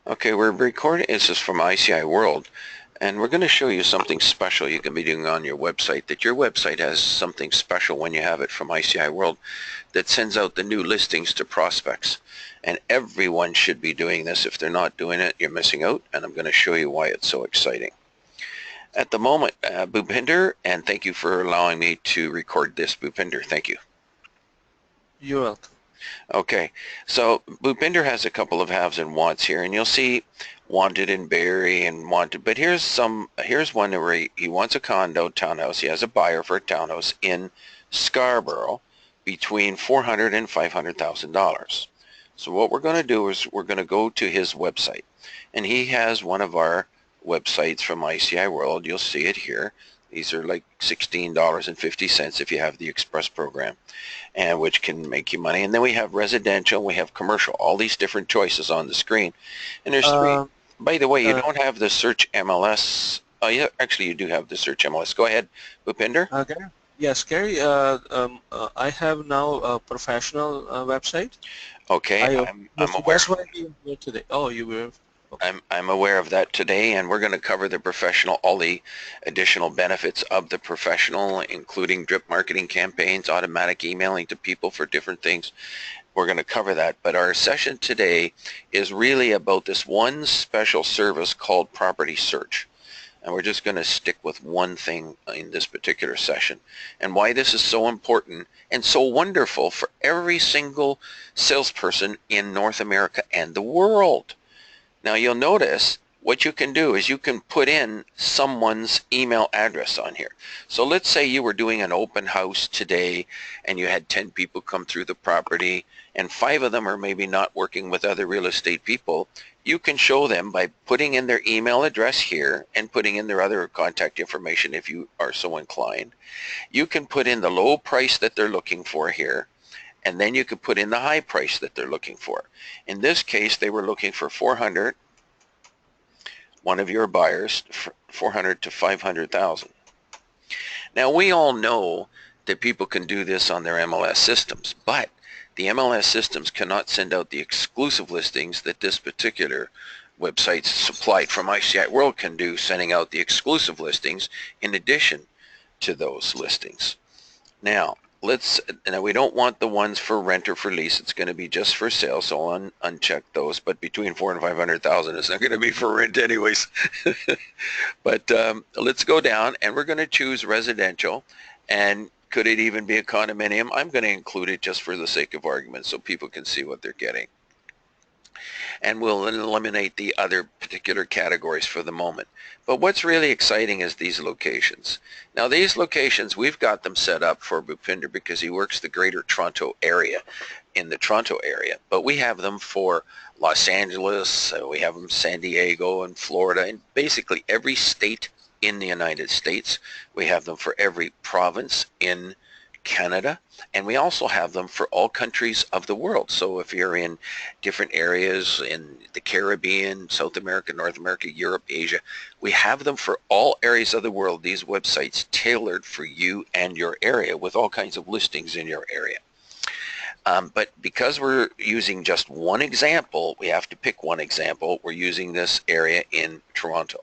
Okay, we're recording. This is from ICI World, and we're going to show you something special you can be doing on your website. That your website has something special when you have it from ICI World that sends out the new listings to prospects. And everyone should be doing this. If they're not doing it, you're missing out, and I'm going to show you why it's so exciting. At the moment, Bhupinder, and thank you for allowing me to record this, Bhupinder. Thank you. You're welcome. Okay, so Bhupinder has a couple of haves and wants here, and you'll see wanted in Barrie and wanted, but here's one where he wants a condo townhouse. He has a buyer for a townhouse in Scarborough between $400,000 and $500,000. So what we're going to do is we're going to go to his website, and he has one of our websites from ICI World. You'll see it here. These are like $16.50 if you have the Express program, and which can make you money. And then we have residential, we have commercial, all these different choices on the screen. And there's three. Um, By the way, you uh, don't have the search MLS. Oh, yeah, actually you do have the search MLS. Go ahead, Bhupinder. okay. Yes, Gary. I have now a professional website. Okay, I I'm yes, aware. that's why you were today. Oh, you were. Okay. I'm aware of that today, and we're going to cover the professional, all the additional benefits of the professional, including drip marketing campaigns, automatic emailing to people for different things. We're going to cover that, but our session today is really about this one special service called property search. And we're just going to stick with one thing in this particular session, and why this is so important and so wonderful for every single salesperson in North America and the world. Now you'll notice what you can do is you can put in someone's email address on here. So let's say you were doing an open house today and you had 10 people come through the property, and 5 of them are maybe not working with other real estate people. You can show them by putting in their email address here and putting in their other contact information if you are so inclined. You can put in the low price that they're looking for here, and then you can put in the high price that they're looking for. In this case, they were looking for 400, one of your buyers, 400 to 500,000. Now we all know that people can do this on their MLS systems, but the MLS systems cannot send out the exclusive listings that this particular website supplied from ICI World can do, sending out the exclusive listings in addition to those listings. Now, we don't want the ones for rent or for lease. It's going to be just for sale, so uncheck those. But between 4 and 500,000, it's not going to be for rent anyways. But let's go down, and we're going to choose residential. And could it even be a condominium? I'm going to include it just for the sake of argument, so people can see what they're getting. And we'll eliminate the other particular categories for the moment. But what's really exciting is these locations. Now these locations, we've got them set up for Bhupinder because he works the greater Toronto area, in the Toronto area. But we have them for Los Angeles, we have them San Diego and Florida, and basically every state in the United States. We have them for every province in Canada, and we also have them for all countries of the world. So if you're in different areas in the Caribbean, South America, North America, Europe, Asia, we have them for all areas of the world, these websites tailored for you and your area with all kinds of listings in your area. But because we're using just one example, we have to pick one example. We're using this area in Toronto.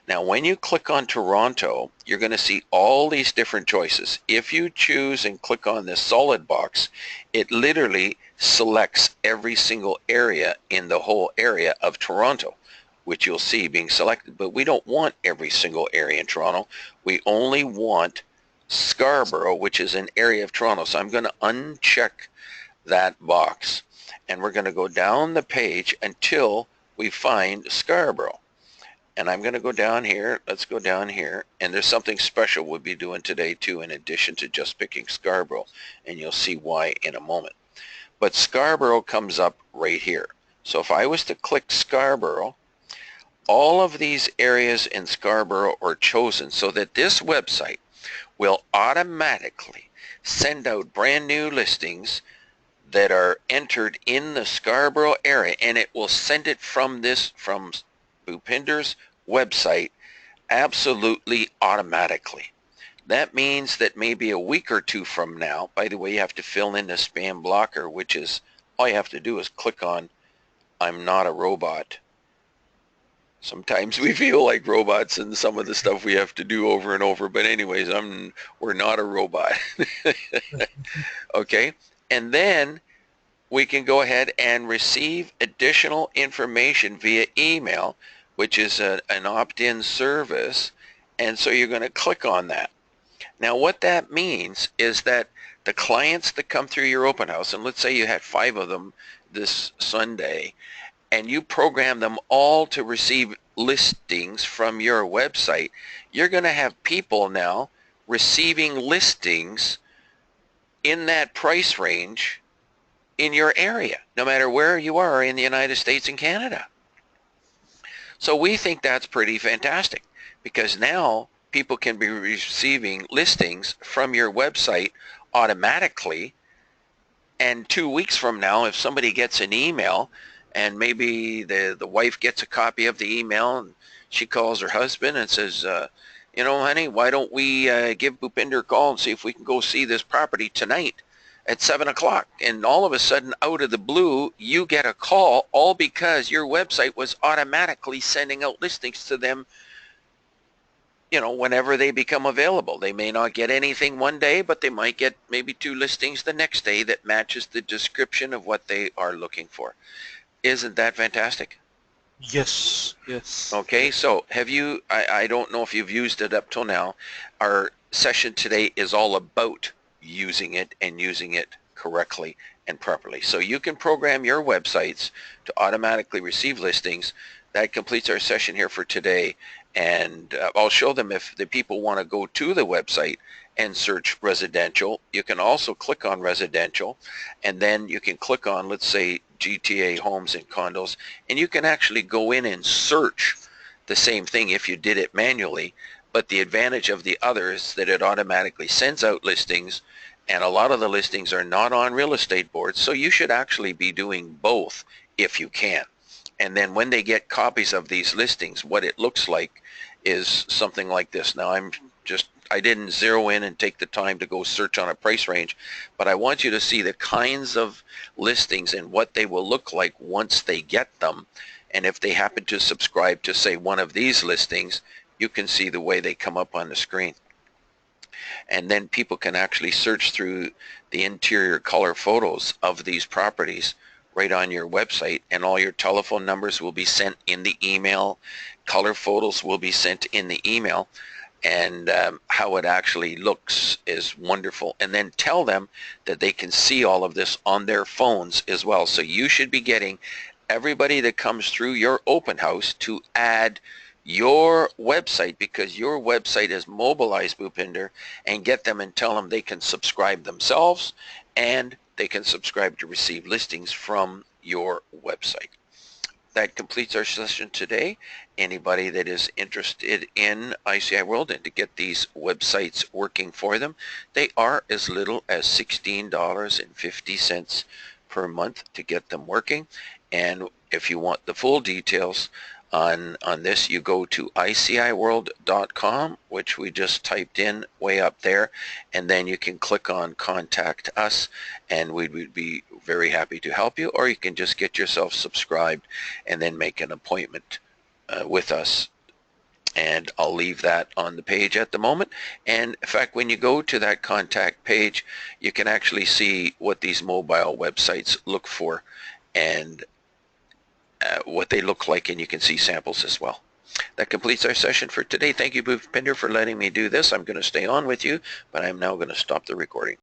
Now, when you click on Toronto, you're going to see all these different choices. If you choose and click on this solid box, it literally selects every single area in the whole area of Toronto, which you'll see being selected. But we don't want every single area in Toronto. We only want Scarborough, which is an area of Toronto. So I'm going to uncheck that box, and we're going to go down the page until we find Scarborough. And I'm going to go down here. Let's go down here. And there's something special we'll be doing today too, in addition to just picking Scarborough. And you'll see why in a moment. But Scarborough comes up right here. So if I was to click Scarborough, all of these areas in Scarborough are chosen so that this website will automatically send out brand new listings that are entered in the Scarborough area, and it will send it from Bhupinder's website absolutely automatically. That means that maybe a week or two from now, by the way, you have to fill in the spam blocker, which is all you have to do is click on I'm not a robot Sometimes we feel like robots and some of the stuff we have to do over and over. But anyways, we're not a robot. Okay. And then we can go ahead and receive additional information via email, which is an opt-in service. And so you're going to click on that. Now what that means is that the clients that come through your open house, and let's say you had 5 of them this Sunday, and you program them all to receive listings from your website, you're going to have people now receiving listings in that price range in your area, no matter where you are in the United States and Canada. So we think that's pretty fantastic, because now people can be receiving listings from your website automatically, and 2 weeks from now, if somebody gets an email, and maybe the wife gets a copy of the email, and she calls her husband and says, you know, honey, why don't we give Bhupinder a call and see if we can go see this property tonight at 7 o'clock? And all of a sudden, out of the blue, you get a call, all because your website was automatically sending out listings to them, you know, whenever they become available. They may not get anything one day, but they might get maybe 2 listings the next day that matches the description of what they are looking for. Isn't that fantastic? Yes, yes. Okay, so have you, I don't know if you've used it up till now. Our session today is all about using it and using it correctly and properly. So you can program your websites to automatically receive listings. That completes our session here for today. And I'll show them if the people want to go to the website and search residential. You can also click on residential, and then you can click on, let's say, GTA homes and condos, and you can actually go in and search the same thing if you did it manually. But the advantage of the other is that it automatically sends out listings, and a lot of the listings are not on real estate boards, so you should actually be doing both if you can. And then when they get copies of these listings, what it looks like is something like this. Now I didn't zero in and take the time to go search on a price range, but I want you to see the kinds of listings and what they will look like once they get them. And if they happen to subscribe to, say, one of these listings, you can see the way they come up on the screen. And then people can actually search through the interior color photos of these properties right on your website, and all your telephone numbers will be sent in the email. Color photos will be sent in the email, and how it actually looks is wonderful. And then tell them that they can see all of this on their phones as well. So you should be getting everybody that comes through your open house to add your website, because your website is mobilized, Bhupinder, and get them and tell them they can subscribe themselves, and they can subscribe to receive listings from your website. That completes our session today. Anybody that is interested in ICI World and to get these websites working for them, they are as little as $16.50 per month to get them working. And if you want the full details on this, you go to iciworld.com, which we just typed in way up there, and then you can click on Contact Us, and we would be very happy to help you. Or you can just get yourself subscribed and then make an appointment with us, and I'll leave that on the page at the moment. And in fact, when you go to that contact page, you can actually see what these mobile websites look for and what they look like, and you can see samples as well. That completes our session for today. Thank you, Bhupinder, for letting me do this. I'm going to stay on with you, but I'm now going to stop the recording.